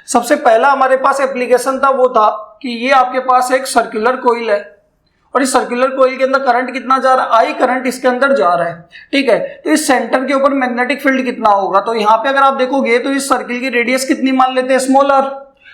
सबसे पहला हमारे पास एप्लीकेशन था वो था कि ये आपके पास एक सर्कुलर कोइल है और इस सर्कुलर कोइल के अंदर करंट कितना जा रहा है, आई करंट इसके अंदर जा रहा है। ठीक है, तो इस सेंटर के ऊपर मैग्नेटिक फील्ड कितना होगा, तो यहाँ पे अगर आप देखोगे तो इस सर्किल की रेडियस कितनी मान लेते हैं, स्मॉल आर।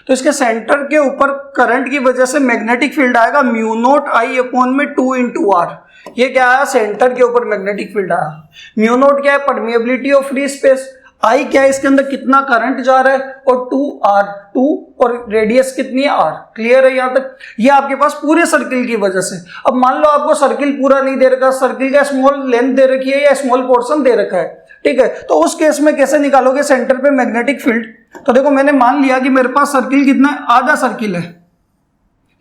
तो इसके सेंटर के ऊपर करंट की वजह से मैग्नेटिक फील्ड आएगा म्यू नोट आई अपॉन में 2 इंटू आर। ये क्या आया, सेंटर के ऊपर मैग्नेटिक फील्ड आया। म्यू नोट क्या है, परमिएबिलिटी ऑफ फ्री स्पेस। आई क्या है, इसके अंदर कितना करंट जा रहा है, और 2r, 2 और रेडियस कितनी है r। क्लियर है यहाँ तक। ये आपके पास पूरे सर्किल की वजह से। अब मान लो आपको सर्किल पूरा नहीं दे रखा, सर्किल का स्मॉल लेंथ दे रखी है या स्मॉल पोर्शन दे रखा है। ठीक है, तो उस केस में कैसे निकालोगे सेंटर पे मैग्नेटिक फील्ड। तो देखो मैंने मान लिया कि मेरे पास सर्किल कितना है, आधा सर्किल है।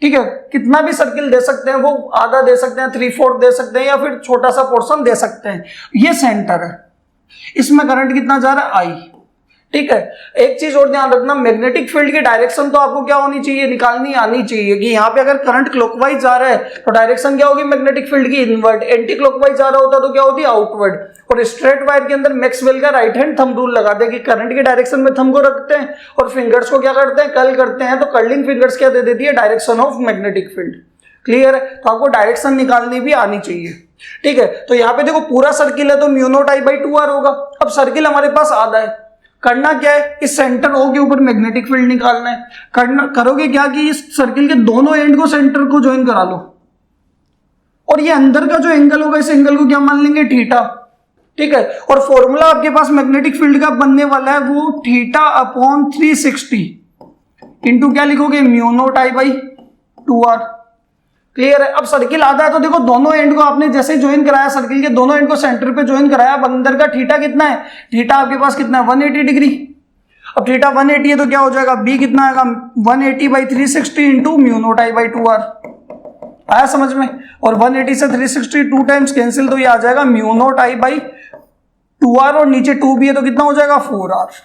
ठीक है, कितना भी सर्किल दे सकते हैं, वो आधा दे सकते हैं, 3/4 दे सकते हैं, या फिर छोटा सा पोर्शन दे सकते हैं। ये सेंटर है, इसमें करंट कितना जा रहा है, आई। ठीक है, एक चीज और ध्यान रखना, मैग्नेटिक फील्ड की डायरेक्शन तो आपको क्या होनी चाहिए, निकालनी आनी चाहिए कि यहाँ पे अगर करंट क्लॉकवाइज जा रहा है तो डायरेक्शन क्या होगी मैग्नेटिक फील्ड की, इनवर्ड। एंटी क्लॉकवाइज जा रहा होता तो क्या होती, आउटवर्ड। और स्ट्रेट वायर के अंदर मैक्सवेल का राइट हैंड थंब रूल लगा दे कि करंट की डायरेक्शन में थंब को रखते हैं और फिंगर्स को क्या करते हैं, कर्ल करते हैं। तो कर्लिंग फिंगर्स क्या दे देती है, direction of magnetic field. Clear है, तो आपको डायरेक्शन निकालनी भी आनी चाहिए। ठीक है, तो यहाँ पे देखो पूरा सर्किल है तो mu naught I by 2r होगा। अब सर्किल हमारे पास आधा है, करना क्या है, इस सेंटर O के ऊपर मैग्नेटिक फील्ड निकालना है। करोगे क्या कि इस सर्किल के दोनों एंड को सेंटर को ज्वाइन करा लो, और ये अंदर का जो एंगल होगा इस एंगल को क्या मान लेंगे, थीटा। ठीक है, और फॉर्मूला आपके पास मैग्नेटिक फील्ड का बनने वाला है वो थीटा अपॉन 360 इंटू क्या लिखोगे, mu naught I by 2r। Clear है। अब सर्किल आधा है तो देखो दोनों एंड को आपने जैसे ज्वाइन कराया, सर्किल के दोनों एंड को सेंटर पे ज्वाइन कराया। अब अंदर का थीटा कितना है, थीटा आपके पास कितना है, 180 डिग्री। अब थीटा 180 है तो क्या हो जाएगा, बी कितना आएगा, 180 by 360 into mu naught I by 2r। आया समझ में। और 180 से 360 2 टाइम्स कैंसिल, तो ये आ जाएगा mu naught I by 2r, और नीचे 2 भी है तो कितना हो जाएगा, 4r।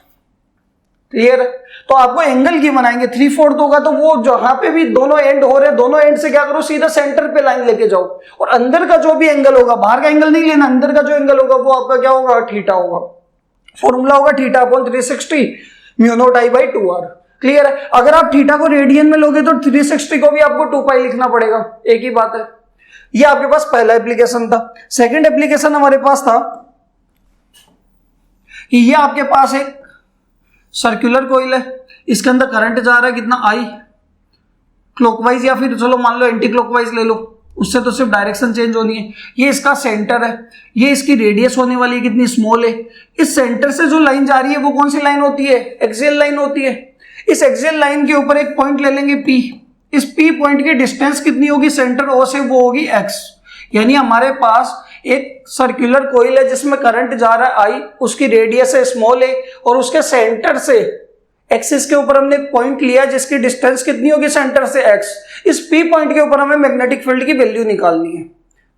क्लियर है। तो आपको एंगल की बनाएंगे 3/4 होगा तो वो जहां पे भी दोनों एंड हो रहे हैं, दोनों एंड से क्या करो, सीधा सेंटर पे लाइन लेके जाओ, और अंदर का जो भी एंगल होगा, बाहर का एंगल नहीं लेना, अंदर का जो एंगल होगा वो आपका क्या होगा, थीटा होगा। फॉर्मूला होगा theta upon 360 mu naught I by 2r। Clear है। अगर आप थीटा को रेडियन में लोगे तो 360 को भी आपको 2 लिखना पड़ेगा, एक ही बात है। ये आपके पास पहला एप्लीकेशन था। सेकेंड एप्लीकेशन हमारे पास था कि ये आपके पास एक सर्कुलर कोइल है, इसके अंदर करंट जा रहा है कितना, आई, क्लॉकवाइज या फिर चलो मान लो एंटी क्लॉकवाइज ले लो, उससे तो सिर्फ डायरेक्शन चेंज होनी है। ये इसका सेंटर है, ये इसकी रेडियस होने वाली है कितनी, स्मॉल है। इस सेंटर से जो लाइन जा रही है वो कौन सी लाइन होती है, एक्सियल लाइन होती है। इस एक्सियल लाइन के ऊपर एक पॉइंट ले लेंगे P। इस P पॉइंट की डिस्टेंस कितनी होगी सेंटर O से, वो होगी x। यानी हमारे पास एक सर्कुलर कोइल है जिसमें करंट जा रहा है I, उसकी रेडियस है स्मॉल है, और उसके सेंटर से एक्सिस के ऊपर हमने एक पॉइंट लिया जिसकी डिस्टेंस कितनी होगी सेंटर से x। इस P पॉइंट के ऊपर हमें मैग्नेटिक फील्ड की वैल्यू निकालनी है।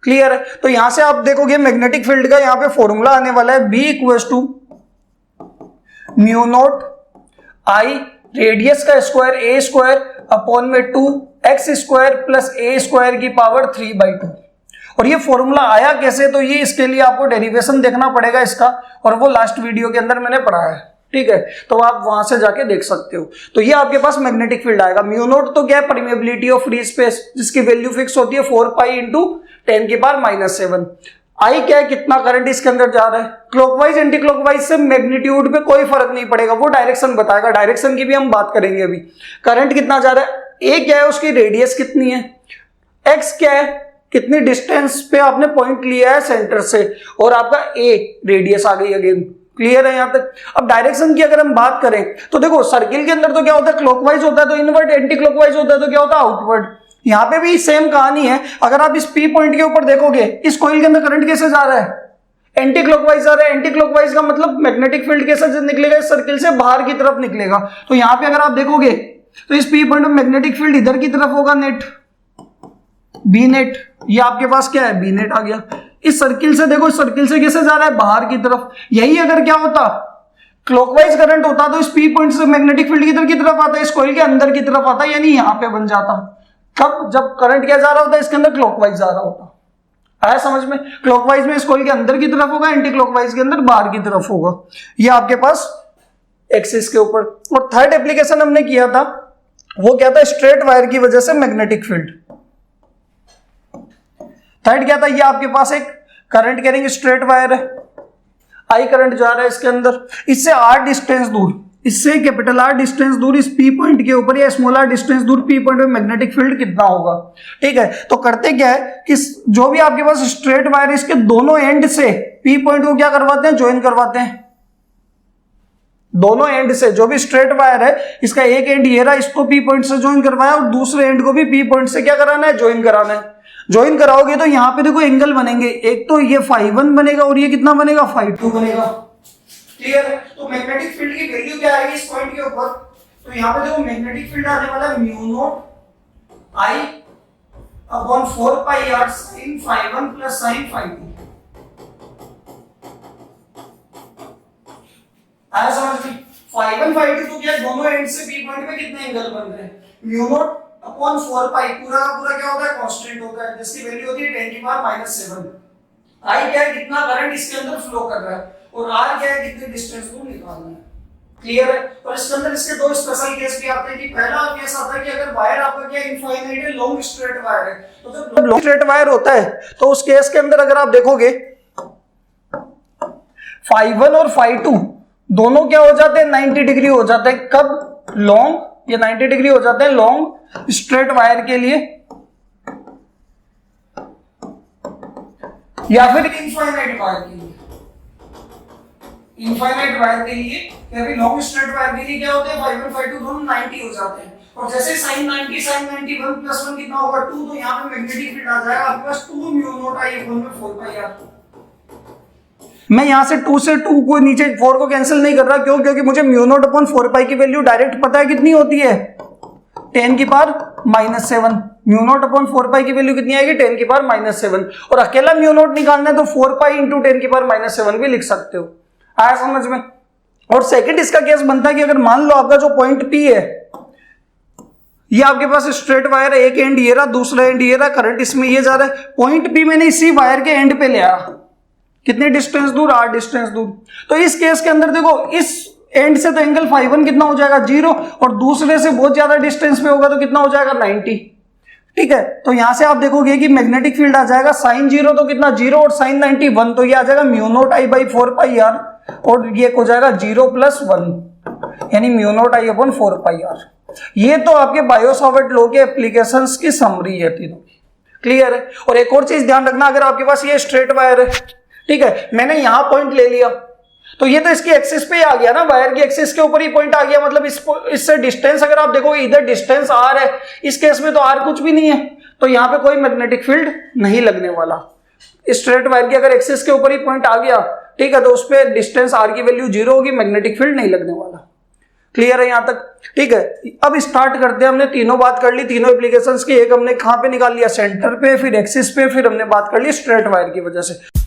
क्लियर है। तो यहां से आप देखोगे मैग्नेटिक फील्ड का यहाँ पे फॉर्मूला आने वाला है B equals to mu naught I radius का स्क्वायर a स्क्वायर अपॉन में 2x square plus a square की पावर 3/2। और ये फॉर्मूला आया कैसे, तो ये इसके लिए आपको डेरिवेशन देखना पड़ेगा इसका, और वो लास्ट वीडियो के अंदर मैंने पढ़ाया है। ठीक है, तो आप वहां से जाके देख सकते हो। तो ये आपके पास मैग्नेटिक फील्ड आएगा। म्यू नोट तो क्या है, परमिएबिलिटी ऑफ फ्री स्पेस, जिसकी वैल्यू फिक्स होती है 4π इंटू 10⁻⁷। आई क्या है, कितना करंट इसके अंदर जा रहा है। क्लॉकवाइज एंटी क्लॉकवाइज से मैग्नीट्यूड पे कोई फर्क नहीं पड़ेगा, वो डायरेक्शन बताएगा, डायरेक्शन की भी हम बात करेंगे अभी। करंट कितना जा रहा है, ए क्या है, उसकी रेडियस कितनी है, एक्स क्या है, कितनी डिस्टेंस पे आपने पॉइंट लिया है सेंटर से, और आपका ए रेडियस आ गई अगेन। क्लियर है यहां तक। अब डायरेक्शन की अगर हम बात करें तो देखो सर्किल के अंदर तो क्या होता है, क्लॉकवाइज होता है तो इनवर्ड, एंटी क्लॉकवाइज होता है तो क्या होता है, आउटवर्ड। यहां पे भी सेम कहानी है। अगर आप इस पी पॉइंट के ऊपर देखोगे, इस कॉइल के अंदर करंट कैसे जा रहा है, एंटी क्लॉकवाइज जा रहा है। एंटी क्लॉकवाइज का मतलब मैग्नेटिक फील्ड कैसे निकलेगा, इस सर्किल से बाहर की तरफ निकलेगा। तो यहां पे अगर आप देखोगे तो इस पी पॉइंट में मैग्नेटिक फील्ड इधर की तरफ होगा, नेट बी नेट। ये आपके पास क्या है, बी नेट आ गया। इस सर्किल से देखो, इस सर्किल से कैसे जा रहा है, बाहर की तरफ। यही अगर क्या होता, क्लॉकवाइज करंट होता तो इस पी पॉइंट से मैग्नेटिक फील्ड किधर की तरफ आता है, इस कॉइल के अंदर की तरफ आता, यानी यहां पे बन जाता। कब, जब करंट क्या जा रहा होता है, इसके अंदर क्लॉकवाइज जा रहा होता। आया समझ में। क्लॉकवाइज में इस कॉइल के अंदर की तरफ होगा, एंटी क्लॉकवाइज के अंदर बाहर की तरफ होगा। ये आपके पास एक्सिस के ऊपर। और थर्ड एप्लीकेशन हमने किया था वो क्या था, स्ट्रेट वायर की वजह से मैग्नेटिक फील्ड। थर्ड क्या था, ये आपके पास एक करंट कैरिंग स्ट्रेट वायर है, आई करंट जा रहा है इसके अंदर, इससे आर डिस्टेंस दूर, इससे कैपिटल आर डिस्टेंस दूर इस पी पॉइंट के ऊपर या स्मॉल आर डिस्टेंस दूर पी पॉइंट में मैग्नेटिक फील्ड कितना होगा। ठीक है, तो करते क्या है कि जो भी आपके पास स्ट्रेट वायर इसके दोनों एंड से पी पॉइंट को क्या करवाते हैं, ज्वाइन करवाते हैं। दोनों एंड से जो भी स्ट्रेट वायर है इसका एक एंड ये रहा, इसको पी पॉइंट से ज्वाइन करवाया और दूसरे एंड को भी पी पॉइंट से क्या कराना है, ज्वाइन कराना है। ज्वाइन कराओगे तो यहां पे देखो एंगल बनेंगे, एक तो ये φ1 बनेगा और ये कितना बनेगा, φ2 बनेगा। क्लियर है? तो मैग्नेटिक फील्ड की वैल्यू क्या आएगी इस पॉइंट के ऊपर, तो यहां पे देखो मैग्नेटिक फील्ड आने वाला है mu naught I upon 4 pi R sin φ1 plus sin φ2। आया समझ में? φ1 φ2 तो क्या दोनों एंड से पी पॉइंट में कितने एंगल बन रहे हैं, म्यू नॉट अपॉन 4 पाई, पूरा का पूरा क्या होता है, कांस्टेंट होता है, जिसकी वैल्यू होती है 10 की पावर -7। आई क्या है, कितना करंट इसके अंदर फ्लो कर रहा है, और आर क्या है, कितने डिस्टेंस को निकालना है। क्लियर है? और इसके अंदर इसके दो स्पेशल केस भी आते हैं कि पहला केस आता है कि अगर वायर आपका क्या इनफाइनाइट है, लॉन्ग स्ट्रेट वायर है, तो जब लॉन्ग स्ट्रेट वायर होता है तो उस केस के अंदर अगर आप देखोगे φ1 और φ2 दोनों क्या हो जाते हैं, 90 डिग्री हो जाते हैं। कब? लॉन्ग, ये 90 डिग्री हो जाते हैं लॉन्ग स्ट्रेट वायर के लिए या फिर इनफाइनाइट वायर के लिए। इनफाइनाइट वायर के लिए या फिर लॉन्ग स्ट्रेट वायर के लिए क्या होते हैं, φ1 φ2 दोनों 90 हो जाते हैं। और जैसे sin 90 sin 90 1 + 1 कितना होगा, 2, तो यहाँ पे मैग्नेटिक फील्ड आ जाएगा आपके पास 2 mu naught I upon 4 pi R. मैं यहां से 2 से 2 को नीचे 4 को कैंसिल नहीं कर रहा, क्यों? क्योंकि मुझे म्यू नॉट अपॉन 4 पाई की वैल्यू डायरेक्ट पता है कितनी होती है, 10 की पावर -7। म्यू नॉट अपॉन 4 पाई की वैल्यू कितनी आएगी, 10 की पावर -7। और अकेला म्यू नॉट निकालना है तो 4 पाई इंटू 10 की पावर -7 भी लिख सकते हो। आया समझ में? और सेकंड इसका केस बनता है कि अगर मान लो आपका जो पॉइंट P है, ये आपके पास स्ट्रेट वायर है, एक एंड ये रहा, दूसरा एंड ये रहा, करंट इसमें ये जा रहा है, पॉइंट P मैंने इसी वायर के एंड पे ले आया, कितने डिस्टेंस दूर, r डिस्टेंस दूर। तो इस केस के अंदर देखो इस एंड से तो एंगल φ1 कितना हो जाएगा, 0, और दूसरे से बहुत ज्यादा डिस्टेंस पे होगा तो कितना हो जाएगा, 90। ठीक है, तो यहां से आप देखोगे कि मैग्नेटिक फील्ड आ जाएगा sin 0 तो कितना, 0, और sin 90 1, तो ये आ जाएगा mu naught I by 4 pi R, और ये हो जाएगा 0 + 1 यानी mu naught I upon 4 pi R. ये तो आपके बायो-सावर्ट लॉ के एप्लीकेशंस की समरी है तीनों की। क्लियर है? और एक और चीज ध्यान रखना, अगर आपके पास ये स्ट्रेट वायर है, ठीक है, मैंने यहां पॉइंट ले लिया तो ये तो इसकी एक्सिस पे आ गया ना, वायर की एक्सिस के ऊपर ही पॉइंट आ गया, मतलब इससे डिस्टेंस अगर आप देखोगे इधर डिस्टेंस आर है, इस केस में तो आर कुछ भी नहीं है, तो यहां पे कोई मैग्नेटिक फील्ड नहीं लगने वाला। स्ट्रेट वायर की अगर एक्सिस के ऊपर ही पॉइंट आ गया, ठीक है, तो उस पर डिस्टेंस आर की वैल्यू 0 होगी, मैग्नेटिक फील्ड नहीं लगने वाला। क्लियर है यहां तक? ठीक है, अब स्टार्ट करते हैं। हमने तीनों बात कर ली, तीनों एप्लीकेशंस की। एक हमने कहां पे निकाल लिया, सेंटर पे, फिर एक्सिस पे, फिर हमने बात कर ली स्ट्रेट वायर की वजह से।